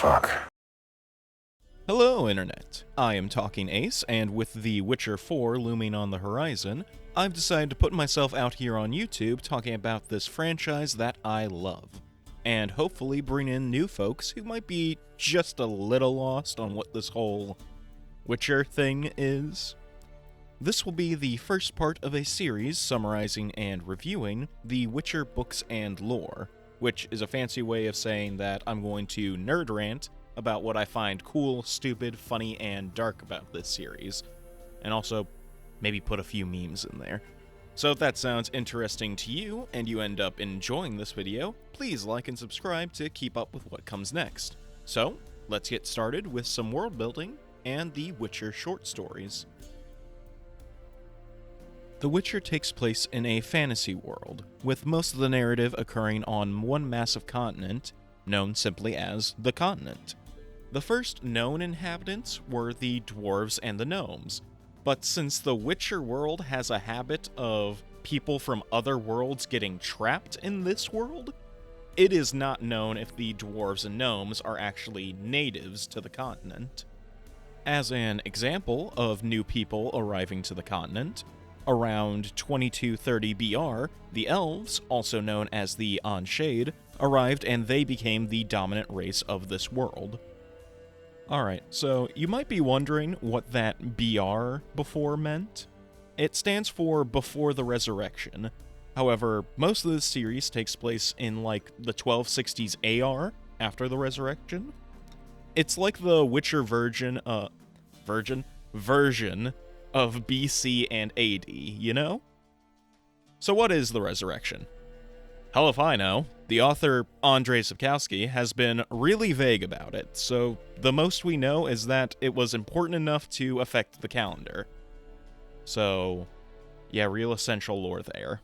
fuck? Hello, Internet. I am TalkingAce, and with The Witcher 4 looming on the horizon, I've decided to put myself out here on YouTube talking about this franchise that I love, and hopefully bring in new folks who might be just a little lost on what this whole Witcher thing is. This will be the first part of a series summarizing and reviewing the Witcher books and lore, which is a fancy way of saying that I'm going to nerd rant about what I find cool, stupid, funny, and dark about this series, and also maybe put a few memes in there. So if that sounds interesting to you, and you end up enjoying this video, please like and subscribe to keep up with what comes next. So, let's get started with some world building and the Witcher short stories. The Witcher takes place in a fantasy world, with most of the narrative occurring on one massive continent, known simply as the Continent. The first known inhabitants were the dwarves and the gnomes, but since the Witcher world has a habit of people from other worlds getting trapped in this world, it is not known if the dwarves and gnomes are actually natives to the continent. As an example of new people arriving to the continent, around 2230 BR, the elves, also known as the Unshade, arrived and they became the dominant race of this world. Alright, so you might be wondering what that BR before meant. It stands for Before the Resurrection. However, most of this series takes place in like the 1260s AR, after the Resurrection. It's like the Witcher version of BC and AD, you know? So what is the Resurrection? Hell if I know. The author, Andrzej Sapkowski, has been really vague about it, so the most we know is that it was important enough to affect the calendar. So, yeah, real essential lore there.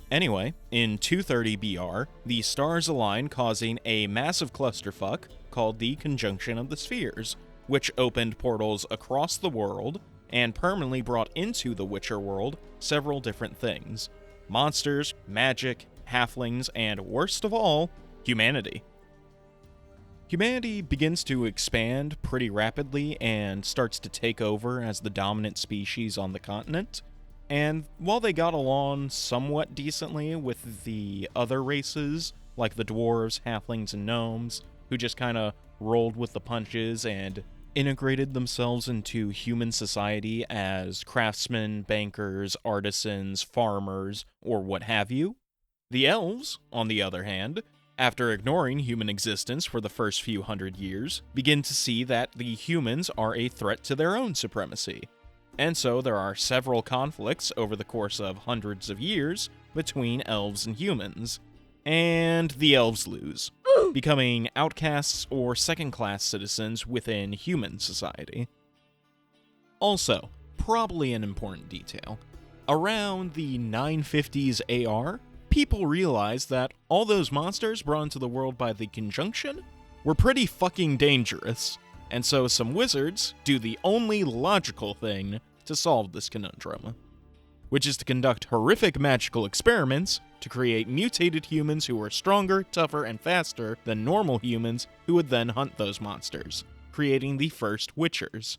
Anyway, in 230 BR, the stars align, causing a massive clusterfuck called the Conjunction of the Spheres, which opened portals across the world and permanently brought into the Witcher world several different things: monsters, magic, halflings, and worst of all, humanity. Humanity begins to expand pretty rapidly and starts to take over as the dominant species on the continent, and while they got along somewhat decently with the other races, like the dwarves, halflings, and gnomes, who just kinda rolled with the punches and integrated themselves into human society as craftsmen, bankers, artisans, farmers, or what have you, the elves, on the other hand, after ignoring human existence for the first few hundred years, begin to see that the humans are a threat to their own supremacy. And so there are several conflicts over the course of hundreds of years between elves and humans, and the elves lose, becoming outcasts or second-class citizens within human society. Also, probably an important detail, around the 950s AR, people realized that all those monsters brought into the world by the Conjunction were pretty fucking dangerous, and so some wizards do the only logical thing to solve this conundrum, which is to conduct horrific magical experiments to create mutated humans who are stronger, tougher, and faster than normal humans who would then hunt those monsters, creating the first Witchers.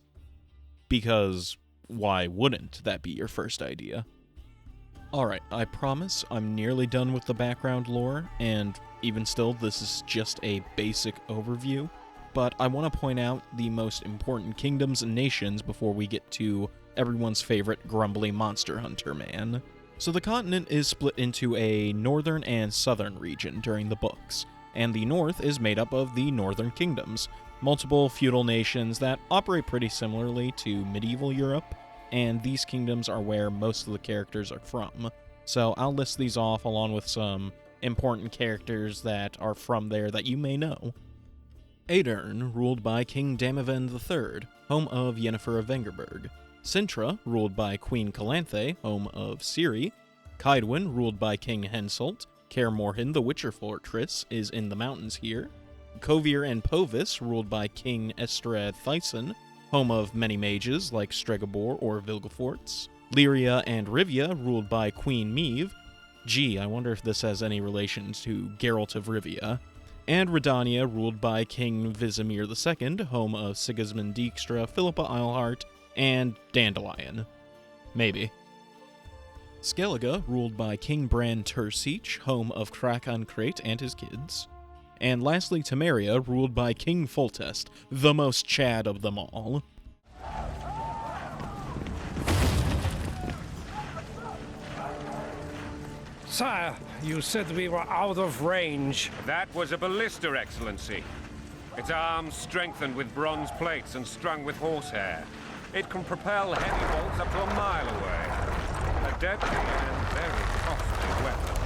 Because why wouldn't that be your first idea? Alright, I promise I'm nearly done with the background lore, and even still, this is just a basic overview, but I want to point out the most important kingdoms and nations before we get to everyone's favorite grumbly monster hunter man. So the continent is split into a northern and southern region during the books, and the north is made up of the northern kingdoms, multiple feudal nations that operate pretty similarly to medieval Europe, and these kingdoms are where most of the characters are from. So I'll list these off along with some important characters that are from there that you may know. Aedirn, ruled by King Damavend III, home of Yennefer of Vengerberg. Sintra, ruled by Queen Calanthe, home of Ciri. Kaedwen, ruled by King Henselt. Kaer Morhen, the Witcher Fortress, is in the mountains here. Kovir and Povis, ruled by King Estrad Thyssen, home of many mages like Stregobor or Vilgefortz. Lyria and Rivia, ruled by Queen Meve. Gee, I wonder if this has any relation to Geralt of Rivia. and Redania, ruled by King Visimir II, home of Sigismund Dijkstra, Philippa Eilhart, and Dandelion. Maybe. Skellige, ruled by King Bran Tersiech, home of Krakon Krayt and his kids. And lastly, Temeria, ruled by King Foltest, the most Chad of them all. Sire, you said we were out of range. That was a ballista, Excellency. Its arms strengthened with bronze plates and strung with horsehair. It can propel heavy bolts up to a mile away. A deadly and very costly weapon.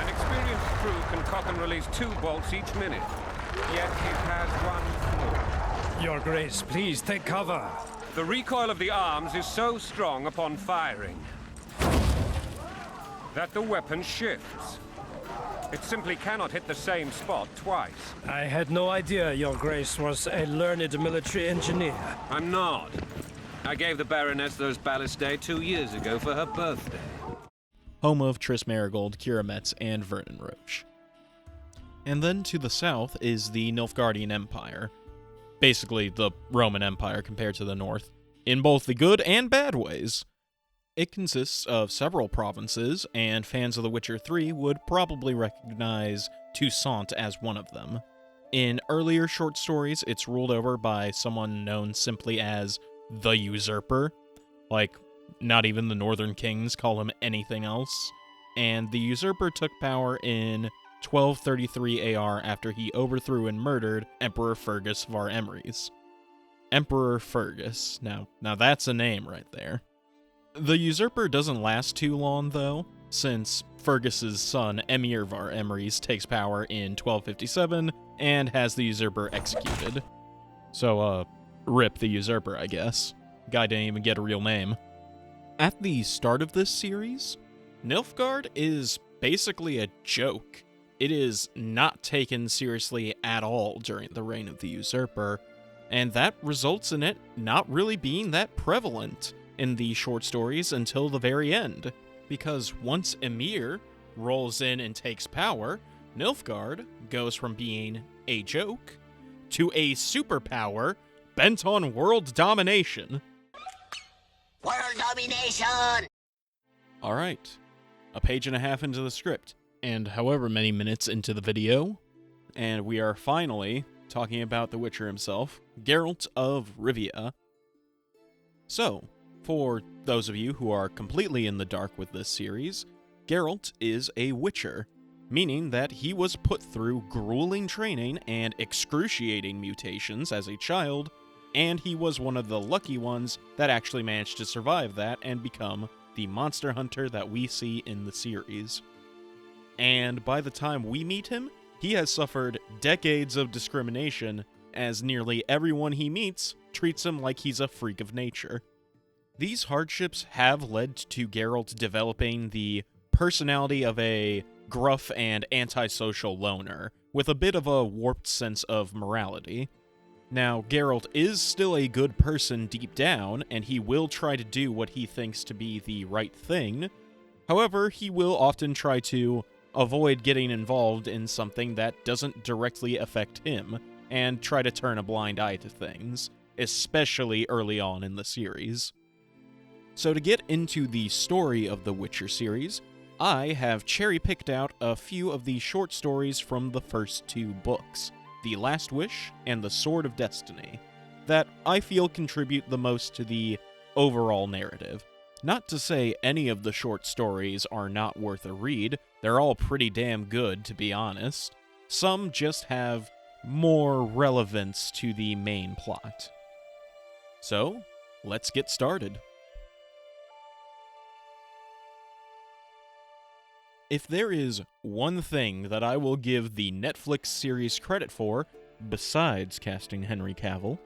An experienced crew can cock and release 2 bolts each minute. Yet it has one flaw. Your Grace, please take cover. The recoil of the arms is so strong upon firing that the weapon shifts. It simply cannot hit the same spot twice. I had no idea Your Grace was a learned military engineer. I'm not. I gave the Baroness those ballistae 2 years ago for her birthday. Home of Triss Merigold, Kira Metz, and Vernon Roche. And then to the south is the Nilfgaardian Empire. Basically, the Roman Empire compared to the north, in both the good and bad ways. It consists of several provinces, and fans of The Witcher 3 would probably recognize Toussaint as one of them. In earlier short stories, it's ruled over by someone known simply as the Usurper. Like, not even the Northern Kings call him anything else. And the Usurper took power in 1233 AR after he overthrew and murdered Emperor Fergus var Emrys. Emperor Fergus. Now that's a name right there. The Usurper doesn't last too long, though, since Fergus's son, Emir var Emrys, takes power in 1257 and has the Usurper executed. So, rip the Usurper, I guess. Guy didn't even get a real name. At the start of this series, Nilfgaard is basically a joke. It is not taken seriously at all during the reign of the Usurper, and that results in it not really being that prevalent in the short stories until the very end, because once Emir rolls in and takes power, Nilfgaard goes from being a joke to a superpower bent on world domination. World domination! Alright, a page and a half into the script, and however many minutes into the video, and we are finally talking about the Witcher himself, Geralt of Rivia. So, for those of you who are completely in the dark with this series, Geralt is a Witcher, meaning that he was put through grueling training and excruciating mutations as a child, and he was one of the lucky ones that actually managed to survive that and become the monster hunter that we see in the series. And by the time we meet him, he has suffered decades of discrimination, as nearly everyone he meets treats him like he's a freak of nature. These hardships have led to Geralt developing the personality of a gruff and antisocial loner, with a bit of a warped sense of morality. Now, Geralt is still a good person deep down, and he will try to do what he thinks to be the right thing. However, he will often try to avoid getting involved in something that doesn't directly affect him, and try to turn a blind eye to things, especially early on in the series. So to get into the story of the Witcher series, I have cherry-picked out a few of the short stories from the first 2 books, The Last Wish and The Sword of Destiny, that I feel contribute the most to the overall narrative. Not to say any of the short stories are not worth a read, they're all pretty damn good, to be honest. Some just have more relevance to the main plot. So, let's get started. If there is one thing that I will give the Netflix series credit for, besides casting Henry Cavill,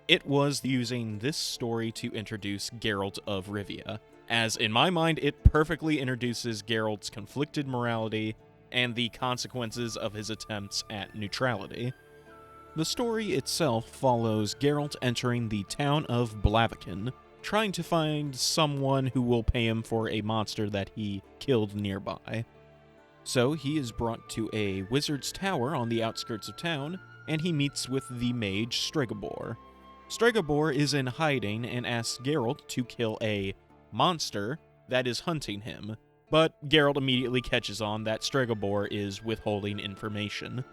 it was using this story to introduce Geralt of Rivia, as in my mind it perfectly introduces Geralt's conflicted morality and the consequences of his attempts at neutrality. The story itself follows Geralt entering the town of Blaviken, trying to find someone who will pay him for a monster that he killed nearby. So he is brought to a wizard's tower on the outskirts of town, and he meets with the mage Stregobor. Stregobor is in hiding and asks Geralt to kill a monster that is hunting him, but Geralt immediately catches on that Stregobor is withholding information.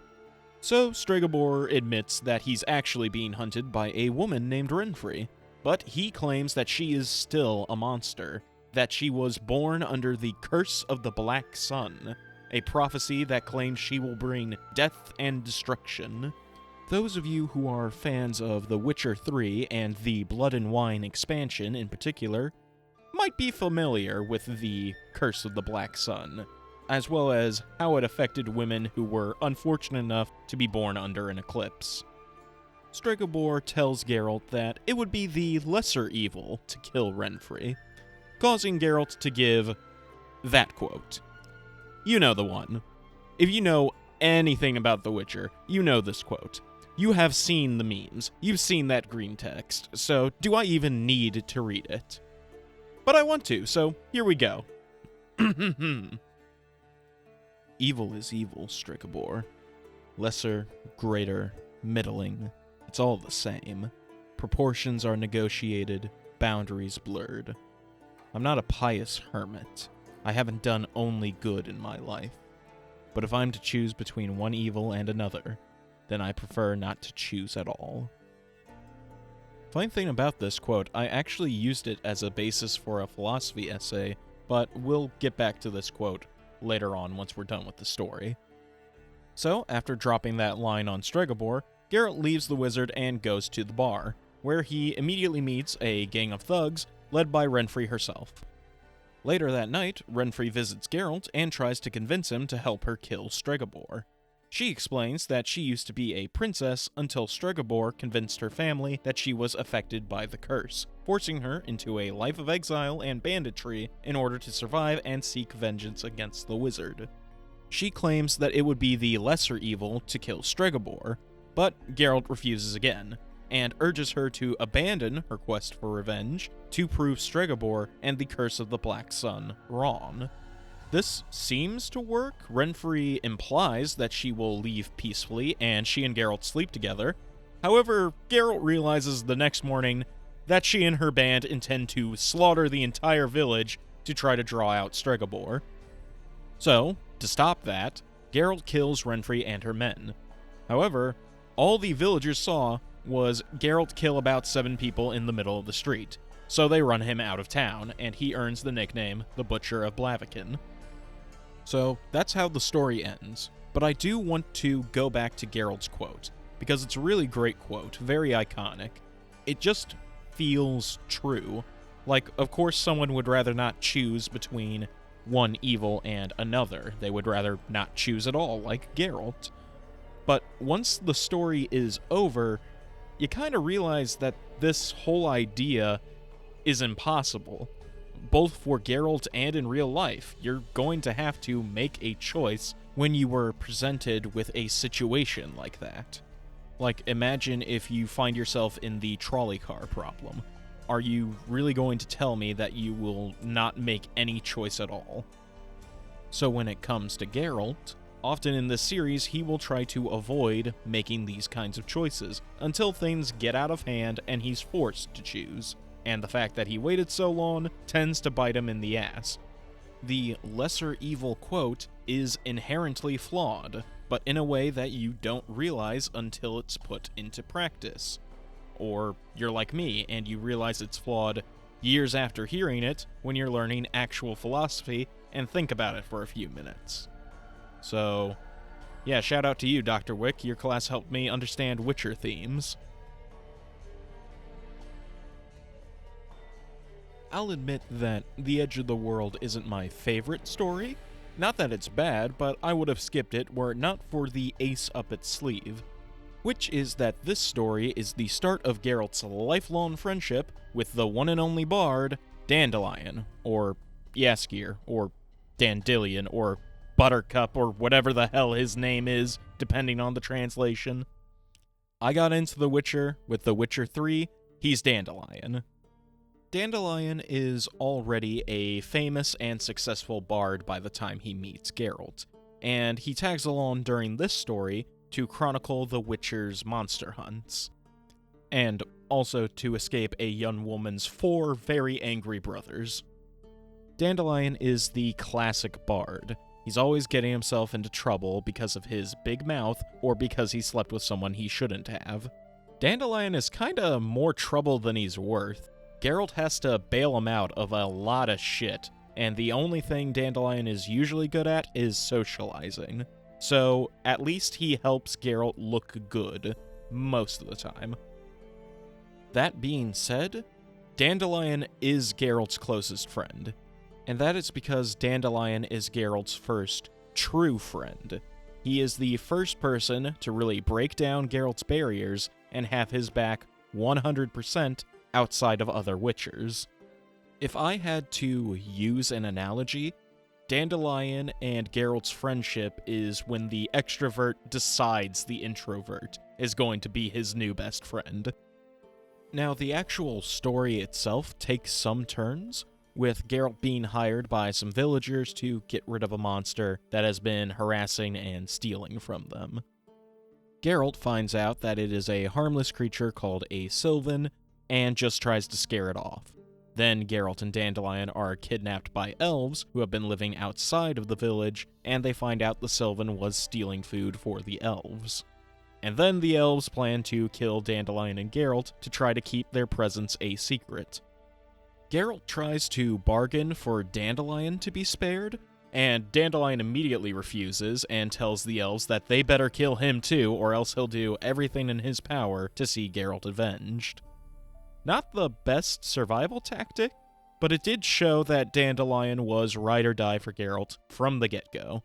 So Stregobor admits that he's actually being hunted by a woman named Renfri, but he claims that she is still a monster, that she was born under the curse of the Black Sun, a prophecy that claims she will bring death and destruction. Those of you who are fans of The Witcher 3 and the Blood and Wine expansion in particular might be familiar with the Curse of the Black Sun, as well as how it affected women who were unfortunate enough to be born under an eclipse. Stregobor tells Geralt that it would be the lesser evil to kill Renfri, causing Geralt to give that quote. You know the one. If you know anything about The Witcher, you know this quote. You have seen the memes. You've seen that green text, so do I even need to read it? But I want to, so here we go. Evil is evil, Stregobor. Lesser, greater, middling. It's all the same. Proportions are negotiated, boundaries blurred. I'm not a pious hermit. I haven't done only good in my life. But if I'm to choose between one evil and another, then I prefer not to choose at all. Funny thing about this quote, I actually used it as a basis for a philosophy essay, but we'll get back to this quote later on once we're done with the story. So, after dropping that line on Stregobor, Geralt leaves the wizard and goes to the bar, where he immediately meets a gang of thugs led by Renfri herself. Later that night, Renfri visits Geralt and tries to convince him to help her kill Stregobor. She explains that she used to be a princess until Stregobor convinced her family that she was affected by the curse, forcing her into a life of exile and banditry in order to survive and seek vengeance against the wizard. She claims that it would be the lesser evil to kill Stregobor, but Geralt refuses again, and urges her to abandon her quest for revenge to prove Stregobor and the Curse of the Black Sun wrong. This seems to work. Renfri implies that she will leave peacefully, and she and Geralt sleep together. However, Geralt realizes the next morning that she and her band intend to slaughter the entire village to try to draw out Stregobor. So, to stop that, Geralt kills Renfri and her men. However, all the villagers saw was Geralt kill about 7 people in the middle of the street, so they run him out of town, and he earns the nickname the Butcher of Blaviken. So, that's how the story ends, but I do want to go back to Geralt's quote, because it's a really great quote, very iconic. It just feels true. Like, of course someone would rather not choose between one evil and another. They would rather not choose at all, like Geralt. But once the story is over, you kind of realize that this whole idea is impossible. Both for Geralt and in real life, you're going to have to make a choice when you were presented with a situation like that. Like, imagine if you find yourself in the trolley car problem. Are you really going to tell me that you will not make any choice at all? So when it comes to Geralt, often in this series, he will try to avoid making these kinds of choices until things get out of hand and he's forced to choose. And the fact that he waited so long tends to bite him in the ass. The lesser evil quote is inherently flawed, but in a way that you don't realize until it's put into practice. Or you're like me and you realize it's flawed years after hearing it when you're learning actual philosophy and think about it for a few minutes. So, yeah, shout out to you, Dr. Wick. Your class helped me understand Witcher themes. I'll admit that The Edge of the World isn't my favorite story. Not that it's bad, but I would have skipped it were it not for the ace up its sleeve. Which is that this story is the start of Geralt's lifelong friendship with the one and only bard, Dandelion, or Jaskier, or Dandelion, or Buttercup, or whatever the hell his name is, depending on the translation. I got into The Witcher with The Witcher 3, he's Dandelion. Dandelion is already a famous and successful bard by the time he meets Geralt. and he tags along during this story to chronicle the Witcher's monster hunts, and also to escape a young woman's 4 very angry brothers. Dandelion is the classic bard. He's always getting himself into trouble because of his big mouth or because he slept with someone he shouldn't have. Dandelion is kinda more trouble than he's worth. Geralt has to bail him out of a lot of shit, and the only thing Dandelion is usually good at is socializing. So, at least he helps Geralt look good, most of the time. That being said, Dandelion is Geralt's closest friend, and that is because Dandelion is Geralt's first true friend. He is the first person to really break down Geralt's barriers and have his back 100% outside of other Witchers. If I had to use an analogy, Dandelion and Geralt's friendship is when the extrovert decides the introvert is going to be his new best friend. Now, the actual story itself takes some turns, with Geralt being hired by some villagers to get rid of a monster that has been harassing and stealing from them. Geralt finds out that it is a harmless creature called a Sylvan, and just tries to scare it off. Then Geralt and Dandelion are kidnapped by elves who have been living outside of the village, and they find out the Sylvan was stealing food for the elves. And then the elves plan to kill Dandelion and Geralt to try to keep their presence a secret. Geralt tries to bargain for Dandelion to be spared, and Dandelion immediately refuses and tells the elves that they better kill him too, or else he'll do everything in his power to see Geralt avenged. Not the best survival tactic, but it did show that Dandelion was ride or die for Geralt from the get-go.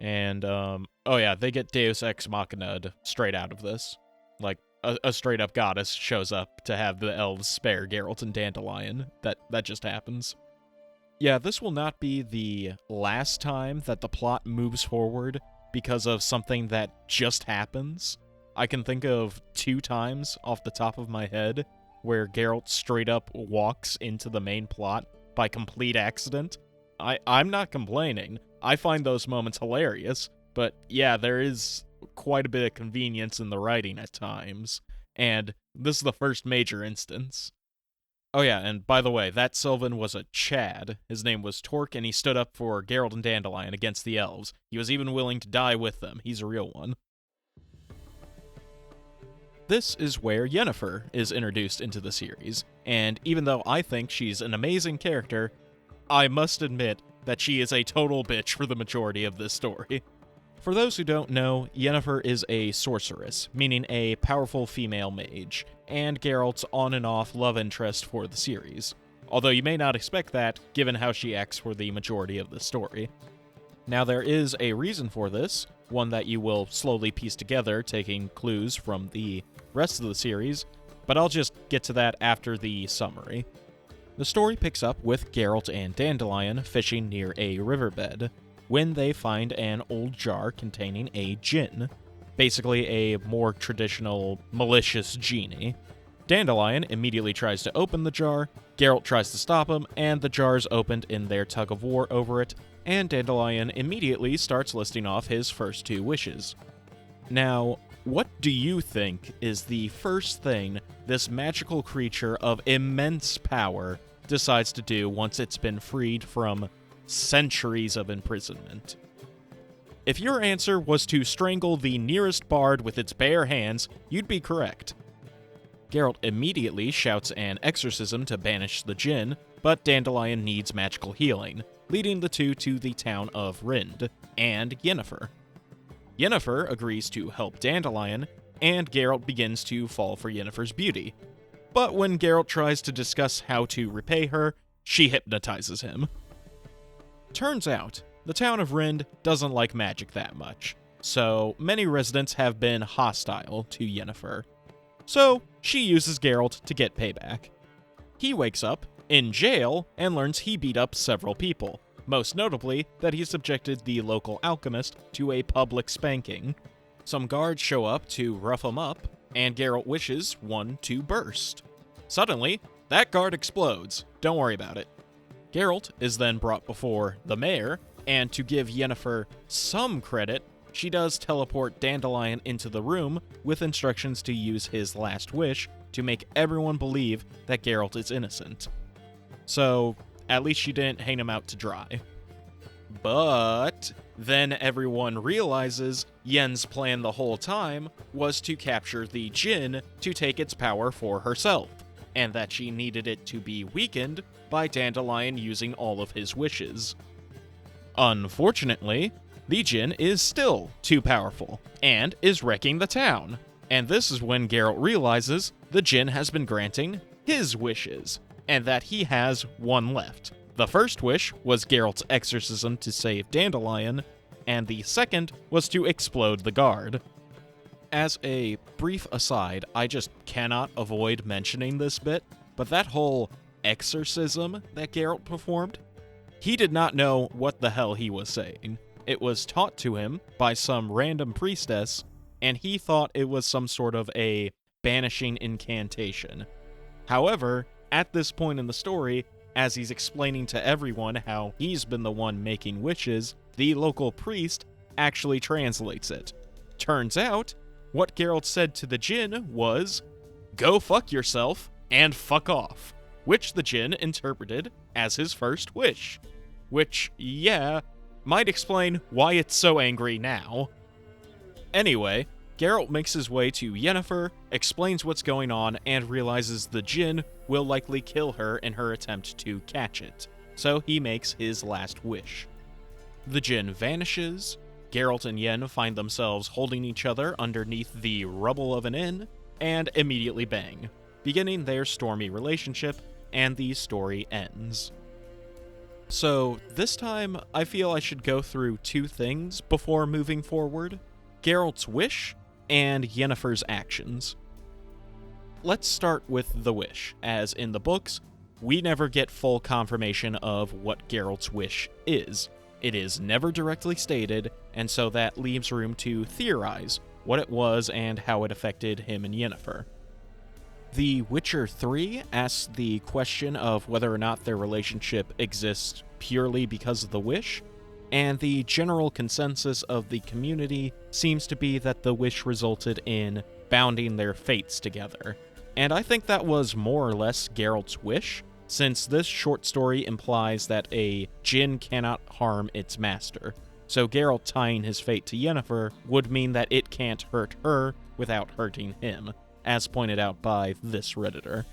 And, oh yeah, they get Deus Ex Machina'd straight out of this. Like, a straight-up goddess shows up to have the elves spare Geralt and Dandelion. That just happens. Yeah, this will not be the last time that the plot moves forward because of something that just happens. I can think of 2 times off the top of my head where Geralt straight up walks into the main plot by complete accident. I'm not complaining. I find those moments hilarious, but yeah, there is quite a bit of convenience in the writing at times, and this is the first major instance. Oh yeah, and by the way, that Sylvan was a Chad. His name was Torque, and he stood up for Geralt and Dandelion against the elves. He was even willing to die with them. He's a real one. This is where Yennefer is introduced into the series, and even though I think she's an amazing character, I must admit that she is a total bitch for the majority of this story. For those who don't know, Yennefer is a sorceress, meaning a powerful female mage, and Geralt's on and off love interest for the series, although you may not expect that given how she acts for the majority of the story. Now there is a reason for this, one that you will slowly piece together taking clues from the rest of the series, but I'll just get to that after the summary. The story picks up with Geralt and Dandelion fishing near a riverbed, when they find an old jar containing a djinn, basically a more traditional, malicious genie. Dandelion immediately tries to open the jar, Geralt tries to stop him, and the jar is opened in their tug-of-war over it, and Dandelion immediately starts listing off his first 2 wishes. Now, what do you think is the first thing this magical creature of immense power decides to do once it's been freed from centuries of imprisonment? If your answer was to strangle the nearest bard with its bare hands, you'd be correct. Geralt immediately shouts an exorcism to banish the djinn, but Dandelion needs magical healing, leading the 2 to the town of Rind, and Yennefer. Yennefer agrees to help Dandelion, and Geralt begins to fall for Yennefer's beauty. But when Geralt tries to discuss how to repay her, she hypnotizes him. Turns out, the town of Rind doesn't like magic that much, so many residents have been hostile to Yennefer. So, she uses Geralt to get payback. He wakes up in jail and learns he beat up several people, most notably that he subjected the local alchemist to a public spanking. Some guards show up to rough him up, and Geralt wishes one to burst. Suddenly, that guard explodes. Don't worry about it. Geralt is then brought before the mayor, And to give Yennefer some credit, she does teleport Dandelion into the room with instructions to use his last wish to make everyone believe that Geralt is innocent. So, at least she didn't hang him out to dry. But then everyone realizes Yen's plan the whole time was to capture the Djinn to take its power for herself, and that she needed it to be weakened by Dandelion using all of his wishes. Unfortunately, the Djinn is still too powerful, and is wrecking the town. And this is when Geralt realizes the Djinn has been granting his wishes, and that he has one left. The first wish was Geralt's exorcism to save Dandelion, and the second was to explode the guard. As a brief aside, I just cannot avoid mentioning this bit, but that whole exorcism that Geralt performed, he did not know what the hell he was saying. It was taught to him by some random priestess, and he thought it was some sort of a banishing incantation. However, at this point in the story, as he's explaining to everyone how he's been the one making wishes, the local priest actually translates it. Turns out, what Geralt said to the Djinn was, "Go fuck yourself and fuck off," which the Djinn interpreted as his first wish. Which, yeah, might explain why it's so angry now. Anyway, Geralt makes his way to Yennefer, explains what's going on, and realizes the Djinn will likely kill her in her attempt to catch it, so he makes his last wish. The Djinn vanishes, Geralt and Yen find themselves holding each other underneath the rubble of an inn, and immediately bang, beginning their stormy relationship, and the story ends. So, this time, I feel I should go through two things before moving forward: Geralt's wish, and Yennefer's actions. Let's start with the wish, as in the books, we never get full confirmation of what Geralt's wish is. It is never directly stated, and so that leaves room to theorize what it was and how it affected him and Yennefer. The Witcher 3 asks the question of whether or not their relationship exists purely because of the wish, and the general consensus of the community seems to be that the wish resulted in bounding their fates together. And I think that was more or less Geralt's wish, since this short story implies that a Djinn cannot harm its master. So Geralt tying his fate to Yennefer would mean that it can't hurt her without hurting him, as pointed out by this Redditor.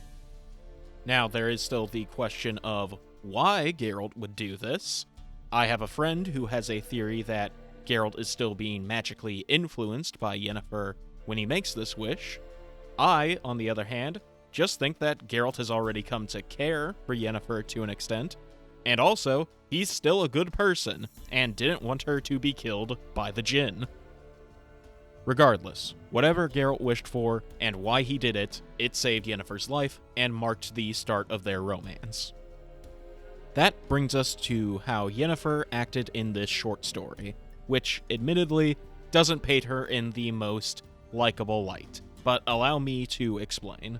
Now, there is still the question of why Geralt would do this. I have a friend who has a theory that Geralt is still being magically influenced by Yennefer when he makes this wish. I, on the other hand, just think that Geralt has already come to care for Yennefer to an extent, and also, he's still a good person, and didn't want her to be killed by the Djinn. Regardless, whatever Geralt wished for, and why he did it, it saved Yennefer's life, and marked the start of their romance. That brings us to how Yennefer acted in this short story, which, admittedly, doesn't paint her in the most likable light, but allow me to explain.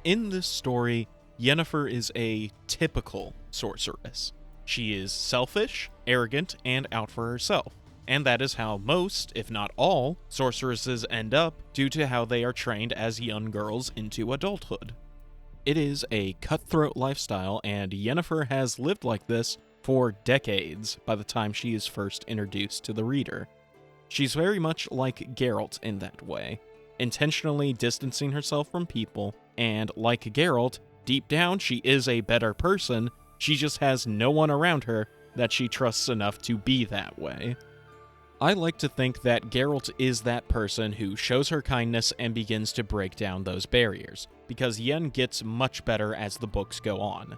In this story, Yennefer is a typical sorceress. She is selfish, arrogant, and out for herself, and that is how most, if not all, sorceresses end up due to how they are trained as young girls into adulthood. It is a cutthroat lifestyle, and Yennefer has lived like this for decades by the time she is first introduced to the reader. She's very much like Geralt in that way, intentionally distancing herself from people, and like Geralt, deep down she is a better person, she just has no one around her that she trusts enough to be that way. I like to think that Geralt is that person who shows her kindness and begins to break down those barriers, because Yen gets much better as the books go on.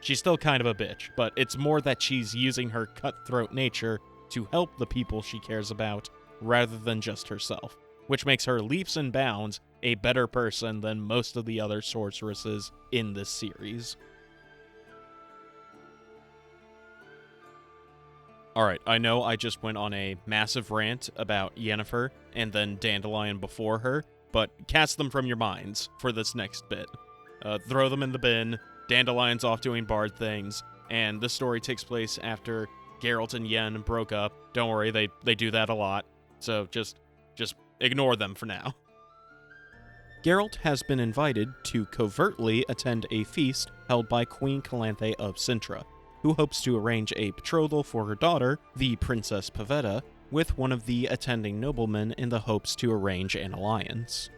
She's still kind of a bitch, but it's more that she's using her cutthroat nature to help the people she cares about, rather than just herself, which makes her leaps and bounds a better person than most of the other sorceresses in this series. Alright, I know I just went on a massive rant about Yennefer and then Dandelion before her, but cast them from your minds for this next bit. Throw them in the bin, Dandelion's off doing bard things, and this story takes place after Geralt and Yen broke up. Don't worry, they do that a lot. So just ignore them for now. Geralt has been invited to covertly attend a feast held by Queen Calanthe of Cintra, who hopes to arrange a betrothal for her daughter, the Princess Pavetta, with one of the attending noblemen in the hopes to arrange an alliance.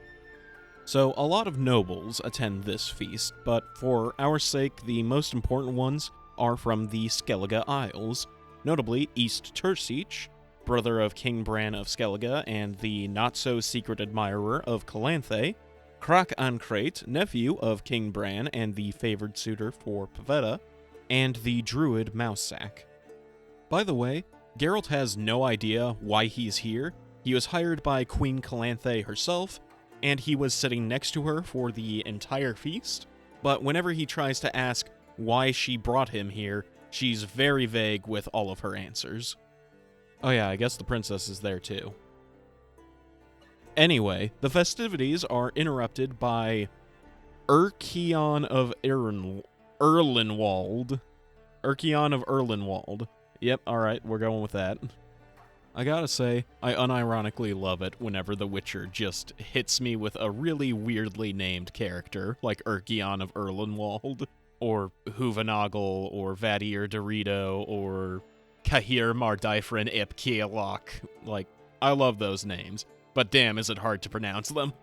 So a lot of nobles attend this feast, but for our sake, the most important ones are from the Skellige Isles, notably East Tersiche, brother of King Bran of Skellige and the not-so-secret admirer of Calanthe, Crac Ancrate, nephew of King Bran and the favored suitor for Pavetta, and the druid Mousesack. By the way, Geralt has no idea why he's here. He was hired by Queen Calanthe herself, and he was sitting next to her for the entire feast, but whenever he tries to ask why she brought him here, she's very vague with all of her answers. Oh yeah, I guess the princess is there too. Anyway, the festivities are interrupted by Urkion of Erlenwald. Urkion of Erlenwald. Yep, alright, we're going with that. I gotta say, I unironically love it whenever The Witcher just hits me with a really weirdly named character, like Urkion of Erlenwald, or Huvanagel, or Vadir Dorito, or Kahir Mardyfrin Ip Kielok. Like, I love those names, but damn is it hard to pronounce them.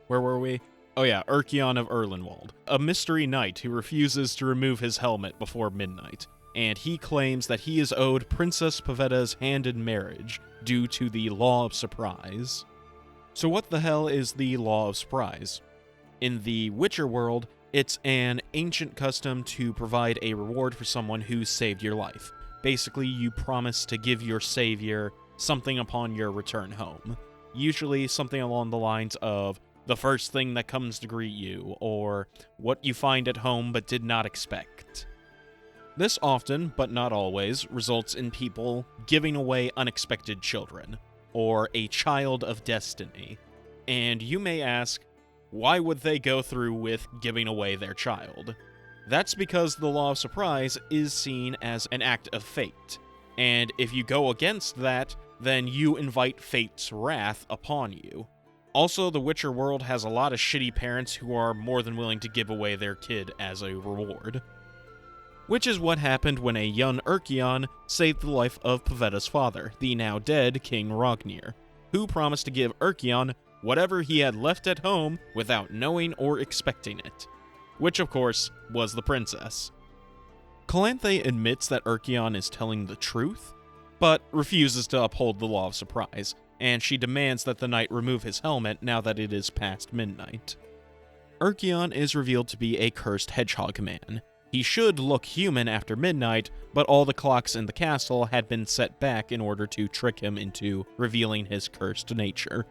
Where were we? Oh yeah, Urkion of Erlenwald, a mystery knight who refuses to remove his helmet before midnight, and he claims that he is owed Princess Pavetta's hand in marriage due to the Law of Surprise. So what the hell is the Law of Surprise? In the Witcher world, it's an ancient custom to provide a reward for someone who saved your life. Basically, you promise to give your savior something upon your return home. Usually something along the lines of the first thing that comes to greet you, or what you find at home but did not expect. This often, but not always, results in people giving away unexpected children, or a child of destiny. And you may ask, why would they go through with giving away their child? That's because the Law of Surprise is seen as an act of fate, and if you go against that, then you invite fate's wrath upon you. Also, the Witcher world has a lot of shitty parents who are more than willing to give away their kid as a reward. Which is what happened when a young Urkion saved the life of Pavetta's father, the now dead King Rognir, who promised to give Urkion whatever he had left at home without knowing or expecting it. Which, of course, was the princess. Calanthe admits that Urkion is telling the truth, but refuses to uphold the Law of Surprise, and she demands that the knight remove his helmet now that it is past midnight. Urkion is revealed to be a cursed hedgehog man. He should look human after midnight, but all the clocks in the castle had been set back in order to trick him into revealing his cursed nature.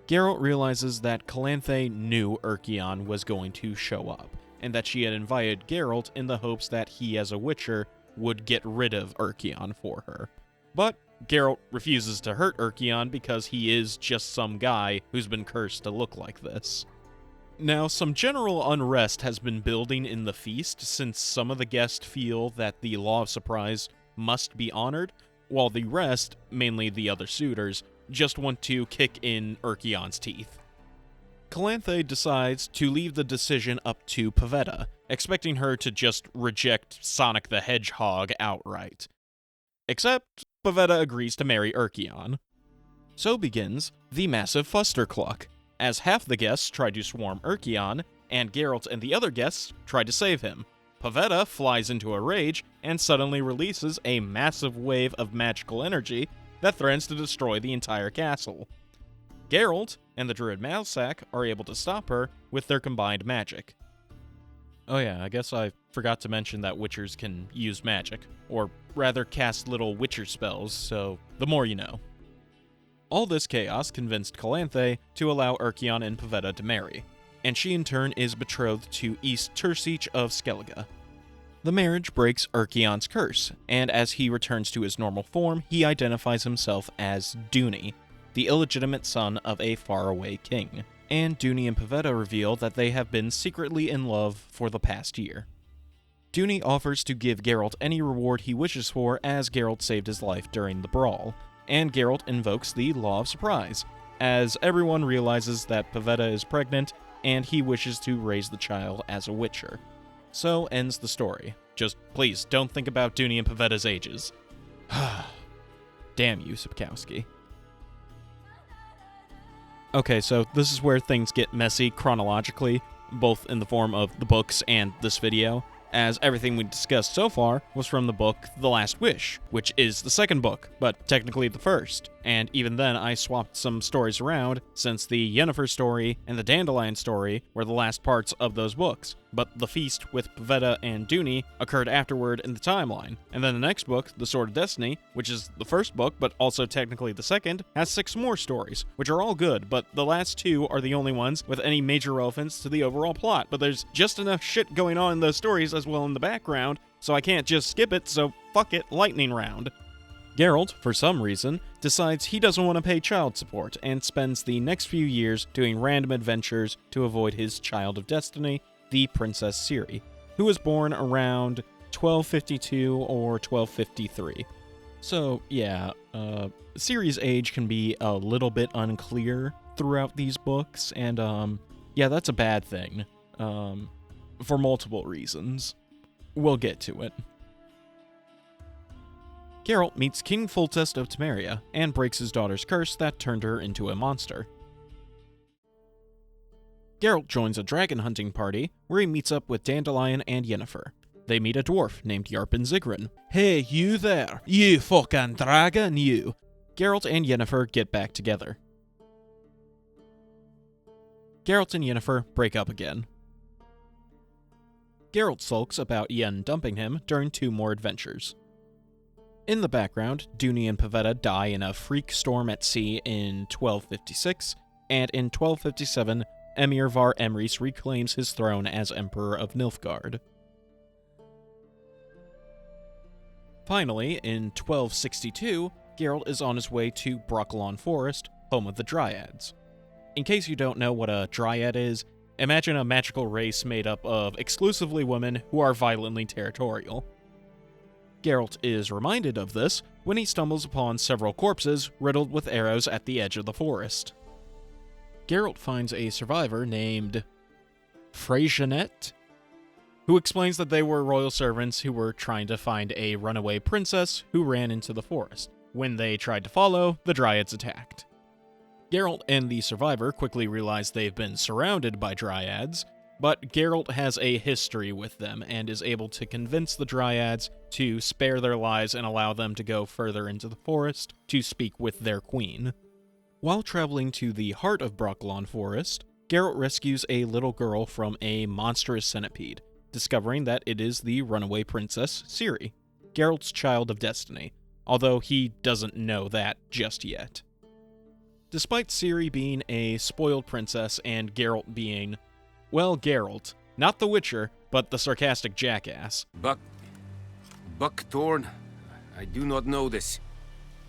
Geralt realizes that Calanthe knew Urkion was going to show up, and that she had invited Geralt in the hopes that he as a Witcher would get rid of Urkion for her. But Geralt refuses to hurt Urkion because he is just some guy who's been cursed to look like this. Now, some general unrest has been building in the feast since some of the guests feel that the Law of Surprise must be honored, while the rest, mainly the other suitors, just want to kick in Urkion's teeth. Calanthe decides to leave the decision up to Pavetta, expecting her to just reject Sonic the Hedgehog outright. Except, Pavetta agrees to marry Urkion. So begins the massive fustercluck, as half the guests try to swarm Urkion, and Geralt and the other guests try to save him. Pavetta flies into a rage and suddenly releases a massive wave of magical energy that threatens to destroy the entire castle. Geralt and the druid Mousesack are able to stop her with their combined magic. Oh yeah, I guess I forgot to mention that witchers can use magic, or rather cast little witcher spells, so the more you know. All this chaos convinced Calanthe to allow Urkion and Pavetta to marry, and she in turn is betrothed to East Tersiche of Skellige. The marriage breaks Urkion's curse, and as he returns to his normal form, he identifies himself as Duny, the illegitimate son of a faraway king. And Duny and Pavetta reveal that they have been secretly in love for the past year. Duny offers to give Geralt any reward he wishes for, as Geralt saved his life during the brawl, and Geralt invokes the Law of Surprise, as everyone realizes that Pavetta is pregnant and he wishes to raise the child as a Witcher. So ends the story. Just please don't think about Duny and Pavetta's ages. Damn you, Sapkowski. Okay, so this is where things get messy chronologically, both in the form of the books and this video, as everything we discussed so far was from the book The Last Wish, which is the second book, but technically the first. And even then, I swapped some stories around, since the Yennefer story and the Dandelion story were the last parts of those books. But the feast with Pavetta and Duny occurred afterward in the timeline. And then the next book, The Sword of Destiny, which is the first book, but also technically the second, has 6 more stories, which are all good, but the last 2 are the only ones with any major relevance to the overall plot. But there's just enough shit going on in those stories as well in the background, so I can't just skip it, so fuck it, lightning round. Geralt, for some reason, decides he doesn't want to pay child support and spends the next few years doing random adventures to avoid his child of destiny, the Princess Ciri, who was born around 1252 or 1253. So, yeah, Ciri's age can be a little bit unclear throughout these books, and, yeah, that's a bad thing, for multiple reasons. We'll get to it. Geralt meets King Foltest of Temeria and breaks his daughter's curse that turned her into a monster. Geralt joins a dragon hunting party where he meets up with Dandelion and Yennefer. They meet a dwarf named Yarpen Zigrin. Hey, you there! You fucking dragon, you! Geralt and Yennefer get back together. Geralt and Yennefer break up again. Geralt sulks about Yen dumping him during 2 more adventures. In the background, Duny and Pavetta die in a freak storm at sea in 1256, and in 1257, Emir var Emrys reclaims his throne as Emperor of Nilfgaard. Finally, in 1262, Geralt is on his way to Brokilon Forest, home of the Dryads. In case you don't know what a Dryad is, imagine a magical race made up of exclusively women who are violently territorial. Geralt is reminded of this when he stumbles upon several corpses riddled with arrows at the edge of the forest. Geralt finds a survivor named Freyjanet, who explains that they were royal servants who were trying to find a runaway princess who ran into the forest. When they tried to follow, the Dryads attacked. Geralt and the survivor quickly realize they've been surrounded by Dryads, but Geralt has a history with them and is able to convince the Dryads to spare their lives and allow them to go further into the forest to speak with their queen. While traveling to the heart of Brokilon Forest, Geralt rescues a little girl from a monstrous centipede, discovering that it is the runaway princess Ciri, Geralt's child of destiny, although he doesn't know that just yet. Despite Ciri being a spoiled princess and Geralt being, well, Geralt, not the Witcher, but the sarcastic jackass. Buckthorn, I do not know this,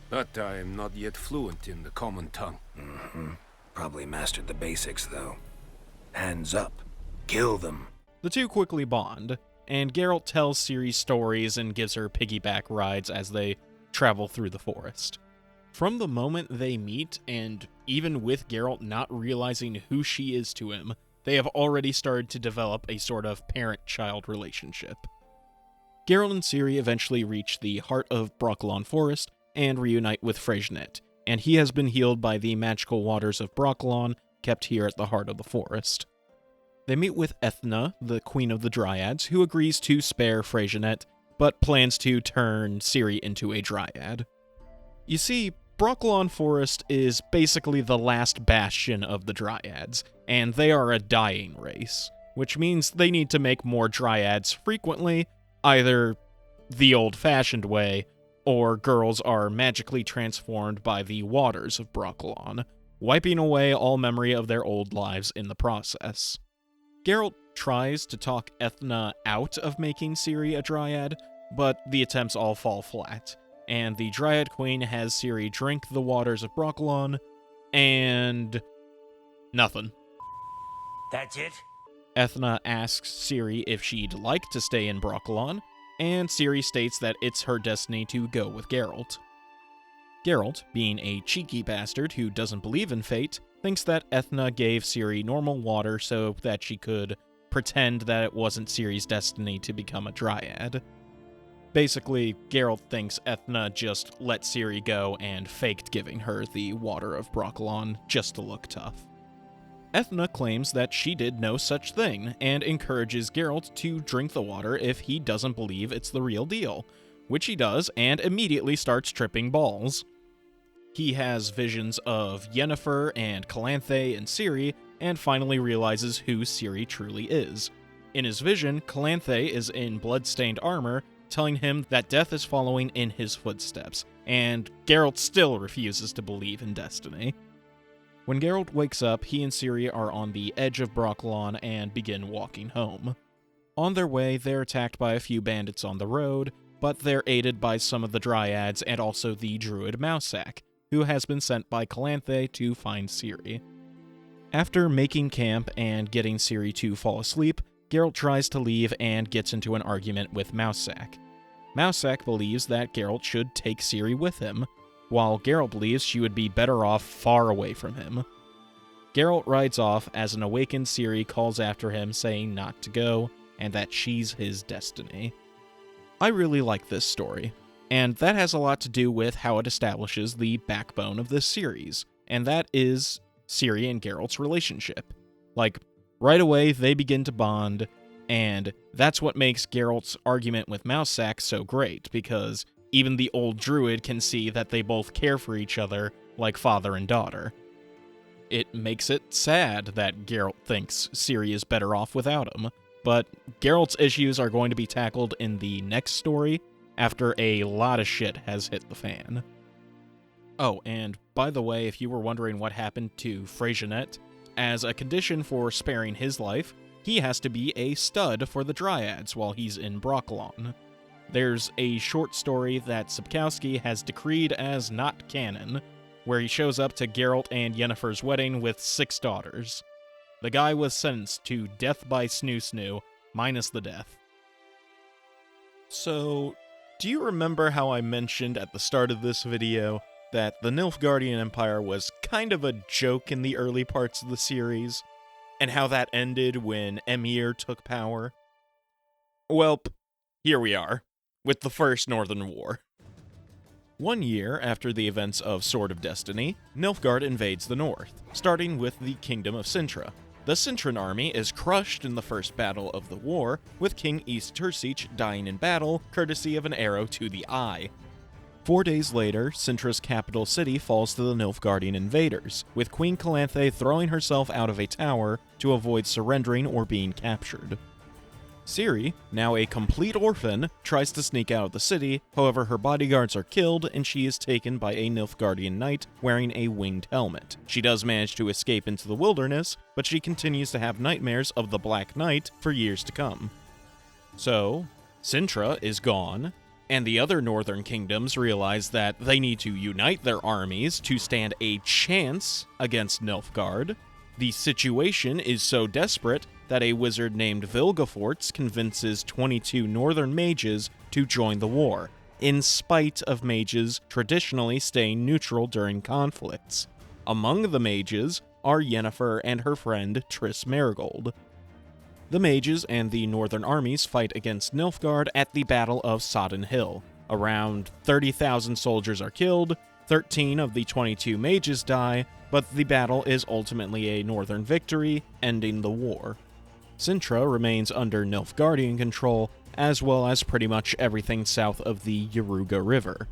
but I am not yet fluent in the common tongue. Probably mastered the basics, though. Hands up. Kill them. The two quickly bond, and Geralt tells Ciri stories and gives her piggyback rides as they travel through the forest. From the moment they meet, and even with Geralt not realizing who she is to him, they have already started to develop a sort of parent-child relationship. Geralt and Ciri eventually reach the heart of Brokilon Forest and reunite with Freyjanet, and he has been healed by the magical waters of Brokilon kept here at the heart of the forest. They meet with Ethna, the queen of the Dryads, who agrees to spare Freyjanet, but plans to turn Ciri into a Dryad. You see, Brokilon Forest is basically the last bastion of the Dryads, and they are a dying race, which means they need to make more Dryads frequently, either the old-fashioned way, or girls are magically transformed by the waters of Brokilon, wiping away all memory of their old lives in the process. Geralt tries to talk Ethna out of making Ciri a Dryad, but the attempts all fall flat, and the Dryad Queen has Ciri drink the waters of Brokilon, and nothing. That's it? Ethna asks Ciri if she'd like to stay in Brokilon, and Ciri states that it's her destiny to go with Geralt. Geralt, being a cheeky bastard who doesn't believe in fate, thinks that Ethna gave Ciri normal water so that she could pretend that it wasn't Ciri's destiny to become a dryad. Basically, Geralt thinks Ethna just let Ciri go and faked giving her the water of Brokilon just to look tough. Ethna claims that she did no such thing, and encourages Geralt to drink the water if he doesn't believe it's the real deal, which he does, and immediately starts tripping balls. He has visions of Yennefer and Calanthe and Ciri, and finally realizes who Ciri truly is. In his vision, Calanthe is in blood-stained armor, telling him that death is following in his footsteps, and Geralt still refuses to believe in destiny. When Geralt wakes up, he and Ciri are on the edge of Brokilon and begin walking home. On their way, they're attacked by a few bandits on the road, but they're aided by some of the Dryads and also the druid Mousak, who has been sent by Calanthe to find Ciri. After making camp and getting Ciri to fall asleep, Geralt tries to leave and gets into an argument with Mousak. Mousak believes that Geralt should take Ciri with him, while Geralt believes she would be better off far away from him. Geralt rides off as an awakened Ciri calls after him saying not to go, and that she's his destiny. I really like this story, and that has a lot to do with how it establishes the backbone of this series, and that is Ciri and Geralt's relationship. Right away, they begin to bond, and that's what makes Geralt's argument with Mousak so great, because even the old druid can see that they both care for each other like father and daughter. It makes it sad that Geralt thinks Ciri is better off without him, but Geralt's issues are going to be tackled in the next story after a lot of shit has hit the fan. Oh, and by the way, if you were wondering what happened to Freyjanet, as a condition for sparing his life, he has to be a stud for the Dryads while he's in Brokilon. There's a short story that Sapkowski has decreed as not canon, where he shows up to Geralt and Yennefer's wedding with 6 daughters. The guy was sentenced to death by snoo-snoo, minus the death. So, do you remember how I mentioned at the start of this video that the Nilfgaardian Empire was kind of a joke in the early parts of the series, and how that ended when Emhyr took power? Well, here we are, with the First Northern War. 1 year after the events of Sword of Destiny, Nilfgaard invades the north, starting with the Kingdom of Cintra. The Cintran army is crushed in the first battle of the war, with King East-Tursich dying in battle, courtesy of an arrow to the eye. 4 days later, Cintra's capital city falls to the Nilfgaardian invaders, with Queen Calanthe throwing herself out of a tower to avoid surrendering or being captured. Ciri, now a complete orphan, tries to sneak out of the city, however her bodyguards are killed and she is taken by a Nilfgaardian knight wearing a winged helmet. She does manage to escape into the wilderness, but she continues to have nightmares of the Black Knight for years to come. So, Cintra is gone, and the other northern kingdoms realize that they need to unite their armies to stand a chance against Nilfgaard. The situation is so desperate that a wizard named Vilgefortz convinces 22 northern mages to join the war, in spite of mages traditionally staying neutral during conflicts. Among the mages are Yennefer and her friend Triss Merigold. The mages and the northern armies fight against Nilfgaard at the Battle of Sodden Hill. Around 30,000 soldiers are killed, 13 of the 22 mages die, but the battle is ultimately a northern victory, ending the war. Cintra remains under Nilfgaardian control, as well as pretty much everything south of the Yaruga River.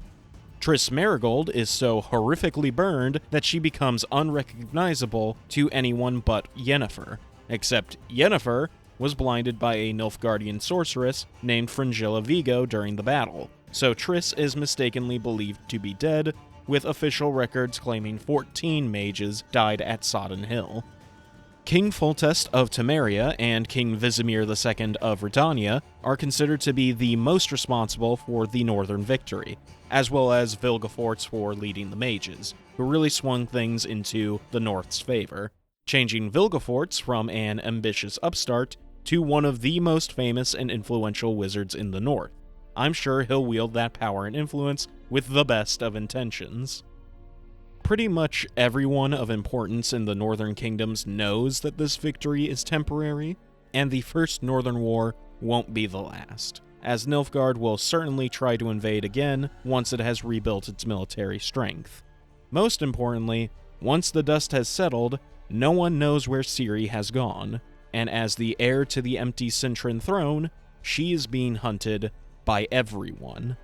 Triss Merigold is so horrifically burned that she becomes unrecognizable to anyone but Yennefer, except Yennefer was blinded by a Nilfgaardian sorceress named Fringilla Vigo during the battle, so Triss is mistakenly believed to be dead, with official records claiming 14 mages died at Sodden Hill. King Foltest of Temeria and King Vizimir II of Redania are considered to be the most responsible for the northern victory, as well as Vilgefortz for leading the mages, who really swung things into the North's favor. changing Vilgefortz from an ambitious upstart to one of the most famous and influential wizards in the North. I'm sure he'll wield that power and influence with the best of intentions. Pretty much everyone of importance in the Northern Kingdoms knows that this victory is temporary, and the First Northern War won't be the last, as Nilfgaard will certainly try to invade again once it has rebuilt its military strength. Most importantly, once the dust has settled, no one knows where Ciri has gone, and as the heir to the empty Cintran throne, she is being hunted by everyone.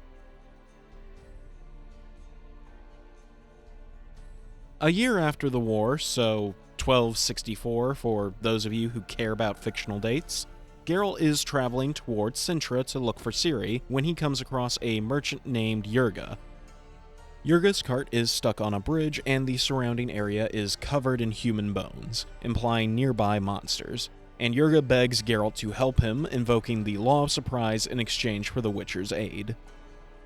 A year after the war, so 1264 for those of you who care about fictional dates, Geralt is traveling towards Cintra to look for Ciri when he comes across a merchant named Yurga. Yurga's cart is stuck on a bridge and the surrounding area is covered in human bones, implying nearby monsters, and Yurga begs Geralt to help him, invoking the Law of Surprise in exchange for the Witcher's aid.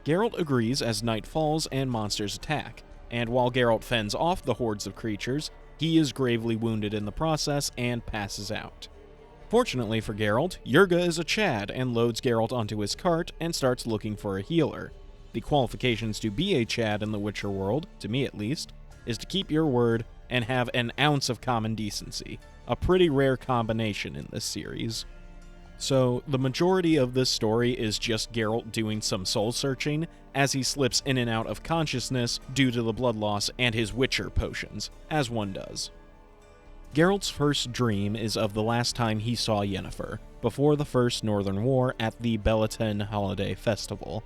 Geralt agrees as night falls and monsters attack, and while Geralt fends off the hordes of creatures, he is gravely wounded in the process and passes out. Fortunately for Geralt, Yurga is a Chad and loads Geralt onto his cart and starts looking for a healer. The qualifications to be a Chad in the Witcher world, to me at least, is to keep your word and have an ounce of common decency, a pretty rare combination in this series. So, the majority of this story is just Geralt doing some soul-searching as he slips in and out of consciousness due to the blood loss and his Witcher potions, as one does. Geralt's first dream is of the last time he saw Yennefer, before the First Northern War at the Belaten Holiday Festival.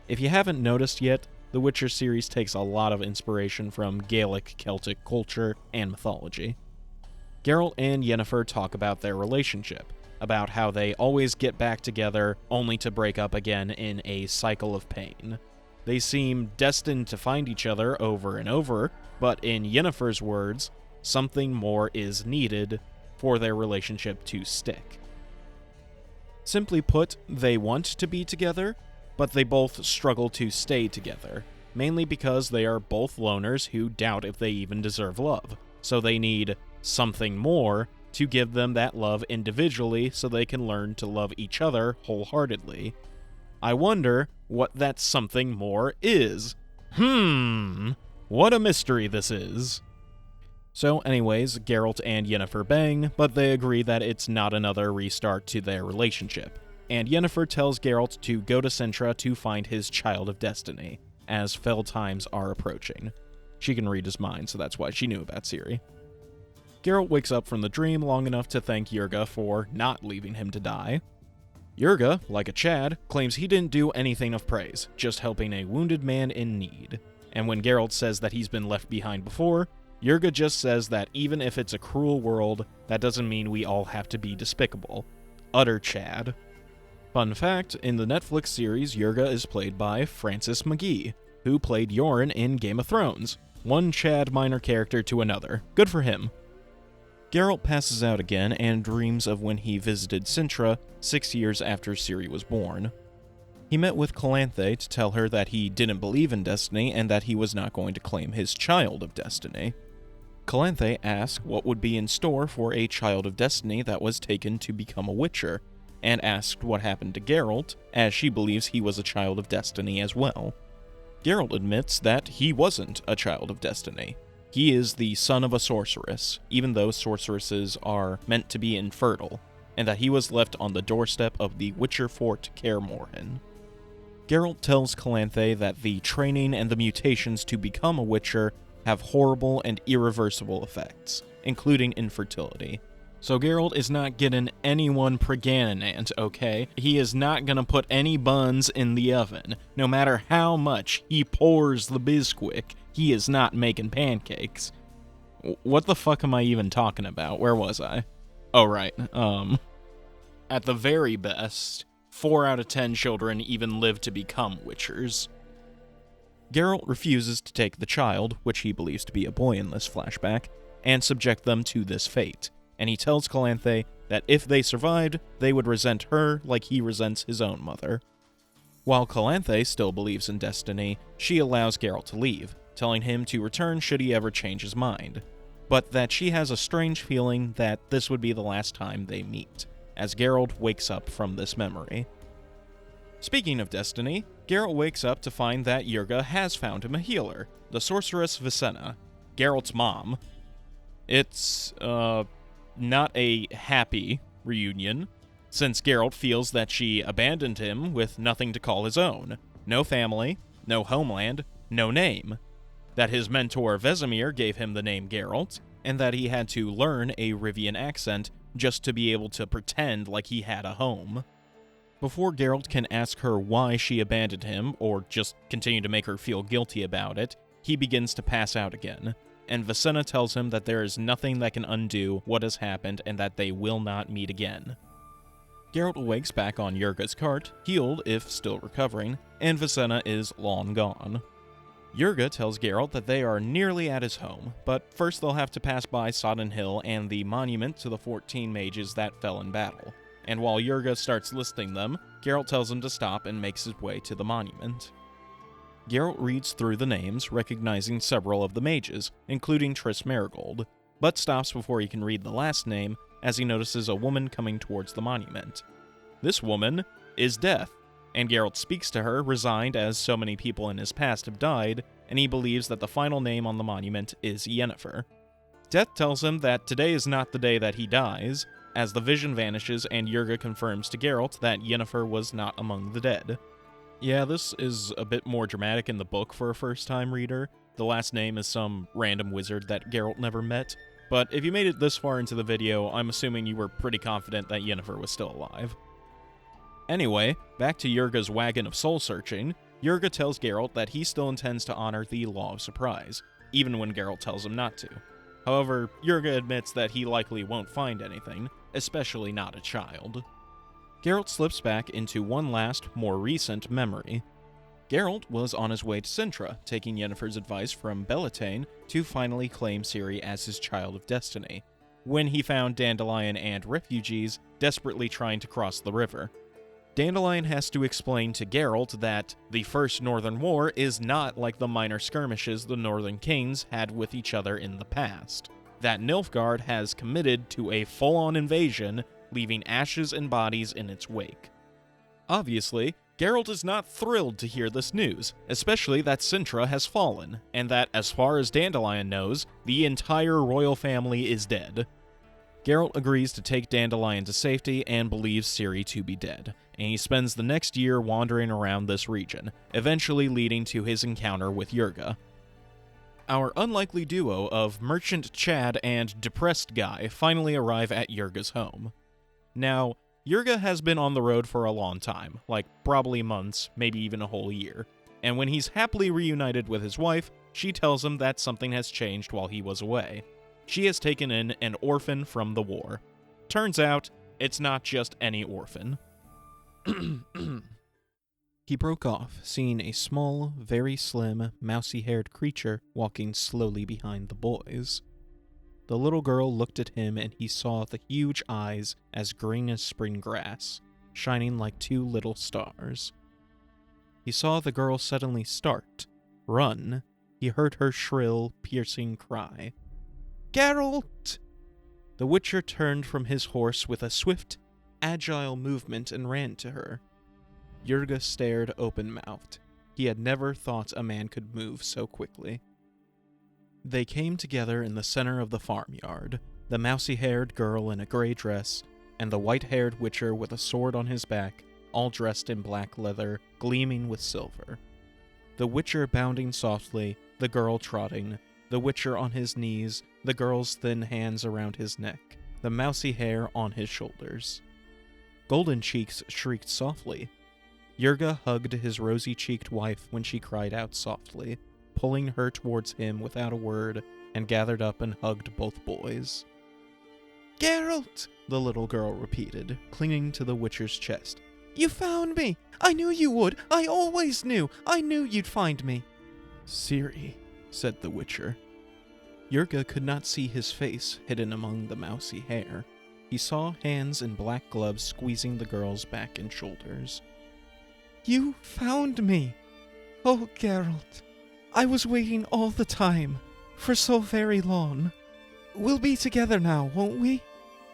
If you haven't noticed yet, the Witcher series takes a lot of inspiration from Gaelic Celtic culture and mythology. Geralt and Yennefer talk about their relationship, about how they always get back together only to break up again in a cycle of pain. They seem destined to find each other over and over, but in Yennefer's words, something more is needed for their relationship to stick. Simply put, they want to be together, but they both struggle to stay together, mainly because they are both loners who doubt if they even deserve love, so they need something more to give them that love individually so they can learn to love each other wholeheartedly. I wonder what that something more is. What a mystery this is. So anyways, Geralt and Yennefer bang, but they agree that it's not another restart to their relationship, and Yennefer tells Geralt to go to Cintra to find his Child of Destiny, as fell times are approaching. She can read his mind, so that's why she knew about Ciri. Geralt wakes up from the dream long enough to thank Yurga for not leaving him to die. Yurga, like a Chad, claims he didn't do anything of praise, just helping a wounded man in need. And when Geralt says that he's been left behind before, Yurga just says that even if it's a cruel world, that doesn't mean we all have to be despicable. Utter Chad. Fun fact, in the Netflix series, Yurga is played by Francis McGee, who played Yoren in Game of Thrones. One Chad minor character to another. Good for him. Geralt passes out again and dreams of when he visited Cintra 6 years after Ciri was born. He met with Calanthe to tell her that he didn't believe in destiny and that he was not going to claim his Child of Destiny. Calanthe asked what would be in store for a Child of Destiny that was taken to become a Witcher, and asked what happened to Geralt, as she believes he was a Child of Destiny as well. Geralt admits that he wasn't a Child of Destiny. He is the son of a sorceress, even though sorceresses are meant to be infertile, and that he was left on the doorstep of the Witcher Fort Kaer Morhen. Geralt tells Calanthe that the training and the mutations to become a Witcher have horrible and irreversible effects, including infertility. So Geralt is not getting anyone pregnant, okay? He is not gonna put any buns in the oven. No matter how much he pours the Bisquick, he is not making pancakes. What the fuck am I even talking about? Where was I? Oh, right. At the very best, 4 out of 10 children even live to become Witchers. Geralt refuses to take the child, which he believes to be a boy in this flashback, and subject them to this fate, and he tells Calanthe that if they survived, they would resent her like he resents his own mother. While Calanthe still believes in destiny, she allows Geralt to leave, telling him to return should he ever change his mind. but that she has a strange feeling that this would be the last time they meet, as Geralt wakes up from this memory. Speaking of destiny, Geralt wakes up to find that Yurga has found him a healer, the sorceress Vicenna, Geralt's mom. It's, not a happy reunion, since Geralt feels that she abandoned him with nothing to call his own. No family, no homeland, no name. That his mentor Vesemir gave him the name Geralt, and that he had to learn a Rivian accent just to be able to pretend like he had a home. Before Geralt can ask her why she abandoned him, or just continue to make her feel guilty about it, he begins to pass out again, and Vicenna tells him that there is nothing that can undo what has happened and that they will not meet again. Geralt awakes back on Yurga's cart, healed if still recovering, and Vicenna is long gone. Yurga tells Geralt that they are nearly at his home, but first they'll have to pass by Sodden Hill and the monument to the 14 mages that fell in battle. And while Yurga starts listing them, Geralt tells him to stop and makes his way to the monument. Geralt reads through the names, recognizing several of the mages, including Triss Merigold, but stops before he can read the last name as he notices a woman coming towards the monument. This woman is Death, and Geralt speaks to her, resigned as so many people in his past have died, and he believes that the final name on the monument is Yennefer. Death tells him that today is not the day that he dies, as the vision vanishes and Yurga confirms to Geralt that Yennefer was not among the dead. Yeah, this is a bit more dramatic in the book for a first-time reader. The last name is some random wizard that Geralt never met, but if you made it this far into the video, I'm assuming you were pretty confident that Yennefer was still alive. Anyway, back to Yurga's wagon of soul-searching, Yurga tells Geralt that he still intends to honor the Law of Surprise, even when Geralt tells him not to. However, Yurga admits that he likely won't find anything, especially not a child. Geralt slips back into one last, more recent memory. Geralt was on his way to Sintra, taking Yennefer's advice from Beltane to finally claim Ciri as his child of destiny, when he found Dandelion and refugees desperately trying to cross the river. Dandelion has to explain to Geralt that the First Northern War is not like the minor skirmishes the Northern Kings had with each other in the past, that Nilfgaard has committed to a full-on invasion, leaving ashes and bodies in its wake. Obviously, Geralt is not thrilled to hear this news, especially that Sintra has fallen, and that, as far as Dandelion knows, the entire royal family is dead. Geralt agrees to take Dandelion to safety and believes Ciri to be dead, and he spends the next year wandering around this region, eventually leading to his encounter with Yurga. Our unlikely duo of Merchant Chad and Depressed Guy finally arrive at Yurga's home. Now, Yurga has been on the road for a long time, like probably months, maybe even a whole year, and when he's happily reunited with his wife, she tells him that something has changed while he was away. She has taken in an orphan from the war. Turns out, it's not just any orphan. He broke off, seeing a small, very slim, mousy-haired creature walking slowly behind the boys. The little girl looked at him and he saw the huge eyes as green as spring grass, shining like two little stars. He saw the girl suddenly start, run. He heard her shrill, piercing cry. "Geralt!" The Witcher turned from his horse with a swift, agile movement and ran to her. Yurga stared open-mouthed. He had never thought a man could move so quickly. They came together in the center of the farmyard, the mousy-haired girl in a gray dress, and the white-haired Witcher with a sword on his back, all dressed in black leather, gleaming with silver. The Witcher bounding softly, the girl trotting, the Witcher on his knees, the girl's thin hands around his neck, the mousy hair on his shoulders. Golden Cheeks shrieked softly. Yurga hugged his rosy-cheeked wife when she cried out softly, pulling her towards him without a word, and gathered up and hugged both boys. "Geralt!" the little girl repeated, clinging to the Witcher's chest. "You found me! I knew you would! I always knew! I knew you'd find me!" "Ciri," said the Witcher. Yurga could not see his face hidden among the mousy hair. He saw hands in black gloves squeezing the girl's back and shoulders. "You found me! Oh, Geralt! I was waiting all the time, for so very long." We'll be together now, won't we?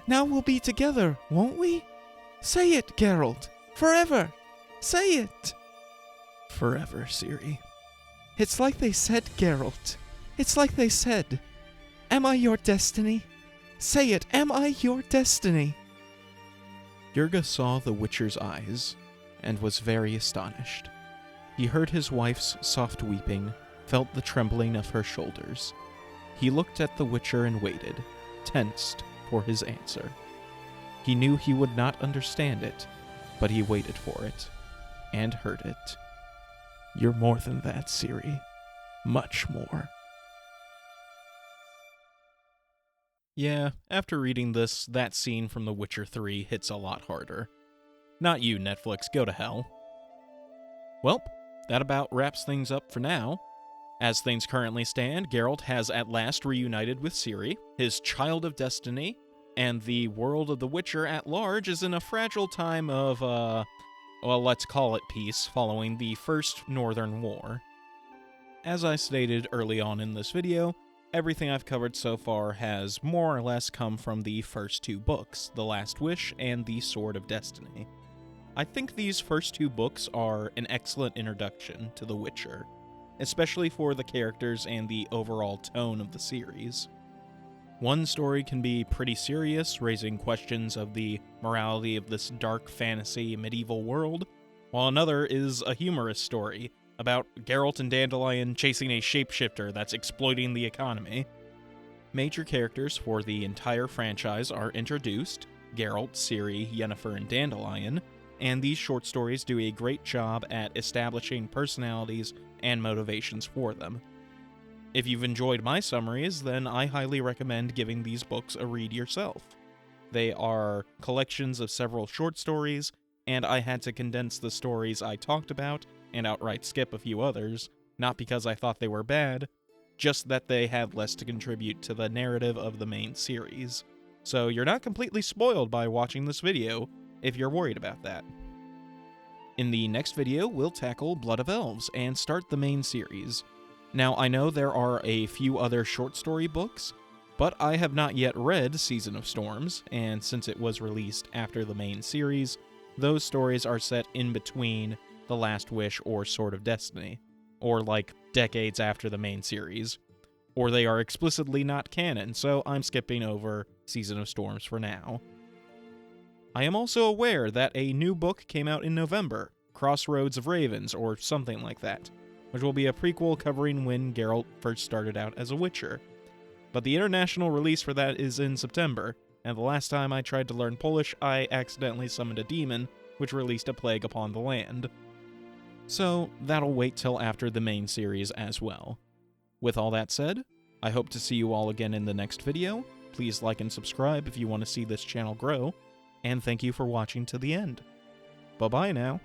Now we'll be together, won't we? Say it, Geralt. Forever. Say it. Forever, Ciri. It's like they said, Geralt. It's like they said. Am I your destiny? Say it, am I your destiny? Jurga saw the Witcher's eyes and was very astonished. He heard his wife's soft weeping, felt the trembling of her shoulders. He looked at the Witcher and waited, tensed for his answer. He knew he would not understand it, but he waited for it, and heard it. You're more than that, Ciri. Much more. Yeah, after reading this, that scene from The Witcher 3 hits a lot harder. Not you, Netflix, go to hell. Well, that about wraps things up for now. As things currently stand, Geralt has at last reunited with Ciri, his child of destiny, and the world of The Witcher at large is in a fragile time of, well, let's call it peace, following the First Northern War. As I stated early on in this video, everything I've covered so far has more or less come from the first two books, The Last Wish and The Sword of Destiny. I think these first two books are an excellent introduction to The Witcher, especially for the characters and the overall tone of the series. One story can be pretty serious, raising questions of the morality of this dark fantasy medieval world, while another is a humorous story about Geralt and Dandelion chasing a shapeshifter that's exploiting the economy. Major characters for the entire franchise are introduced, Geralt, Ciri, Yennefer, and Dandelion, and these short stories do a great job at establishing personalities and motivations for them. If you've enjoyed my summaries, then I highly recommend giving these books a read yourself. They are collections of several short stories, and I had to condense the stories I talked about and outright skip a few others, not because I thought they were bad, just that they had less to contribute to the narrative of the main series. So you're not completely spoiled by watching this video, if you're worried about that. In the next video, we'll tackle Blood of Elves and start the main series. Now, I know there are a few other short story books, but I have not yet read Season of Storms, and since it was released after the main series, those stories are set in between The Last Wish or Sword of Destiny, or like decades after the main series, or they are explicitly not canon, so I'm skipping over Season of Storms for now. I am also aware that a new book came out in November, Crossroads of Ravens, or something like that, which will be a prequel covering when Geralt first started out as a Witcher. But the international release for that is in September, and the last time I tried to learn Polish, I accidentally summoned a demon, which released a plague upon the land. So that'll wait till after the main series as well. With all that said, I hope to see you all again in the next video. Please like and subscribe if you want to see this channel grow, and thank you for watching to the end. Bye-bye now.